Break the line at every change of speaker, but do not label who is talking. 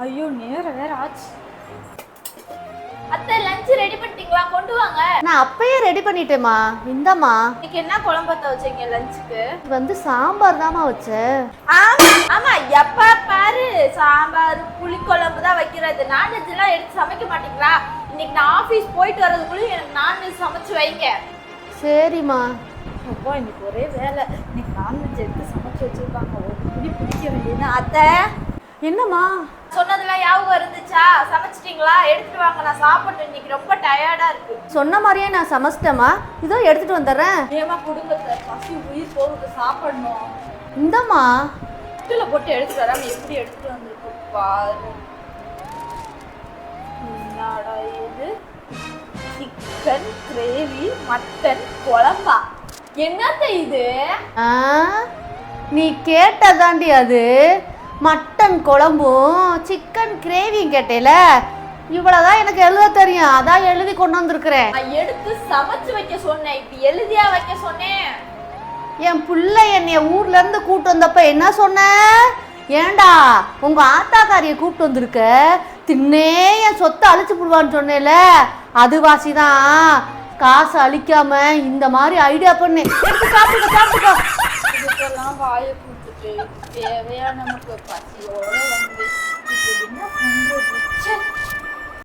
ஐயோ நேரம் வேற ஆச்சு.
அத்தை லஞ்ச் ரெடி பண்ணிட்டீங்களா? கொண்டு வாங்க.
நான் அப்பயே ரெடி பண்ணிட்டேம்மா. இந்தம்மா.
இன்னைக்கு என்ன குழம்பத்த வச்சீங்க லஞ்சுக்கு?
வந்து சாம்பார் தாம்மா வச்சேன்.
ஆமா எப்ப பாரு சாம்பார் புளிக்குழம்பு தான் வைக்கிறது. நான்வெஜ் எல்லாம் எடுத்து சமைக்க மாட்டீங்களா? இன்னைக்கு நான் ஆபீஸ் போயிட்டு வர்றதுக்குள்ளேயும் எனக்கு நான்வெஜ் சமைச்சு வைங்க.
சரிம்மா.
அப்பா இன்னைக்கு ஒரே வேலை. இன்னைக்கு நான்வெஜ் எடுத்து சமைச்சு வச்சிருக்காங்க. ஒரு புளி பிடிக்க வேண்டியது. அத்தை
என்னம்மா
சொன்னதெல்லாம் ஞாபகம் இருந்துச்சா? சமைச்சிட்டீங்களா? எடுத்துட்டு வாங்க, நான் சாப்பிட்டு இன்னைக்கு ரொம்ப டயர்டா இருக்கு.
சொன்ன மாதிரியே நான் சமைச்சிட்டேம்மா. இதோ எடுத்துட்டு வந்துடுறேன்.
ஏமா கொடுங்க பசி உயிர் போகுது, சாப்பிடணும்.
இந்தம்மா.
வீட்டுல போட்டு எடுத்துட்டு வராம எப்படி எடுத்துட்டு வந்திருக்கு பாரு. என்னடா இது? சிக்கன் கிரேவி மட்டன் குழம்பா? என்னத்த இது?
நீ கேட்டதாண்டி அது. மட்டன் குழம்பும் சிக்கன் கிரேவியும் கேட்டேல. இவ்வளவுதான் எனக்கு எழுத தெரியும், அதான் எழுதி கொண்டு வந்திருக்கிறேன்.
நான் எடுத்து சமைச்சு வைக்க சொன்னேன், இப்ப எழுதியா வைக்க சொன்னேன்.
என் பிள்ளை என்னைய ஊர்ல இருந்து கூப்பிட்டு வந்தப்ப என்ன சொன்ன? ஏண்டா உங்க ஆத்தாக்காரியை கூப்பிட்டு வந்திருக்க, தின்னே என் சொத்தை அழிச்சு போடுவான்னு சொன்னேல, அது வாசிதான். காசு அழிக்காம இந்த மாதிரி ஐடியா பண்ணு. சாப்பிட்டுக்கோ.
இதுக்கெல்லாம் வாயை கொடுத்துட்டு தேவையா நமக்கு பசியோட வந்து என்ன பண்றது?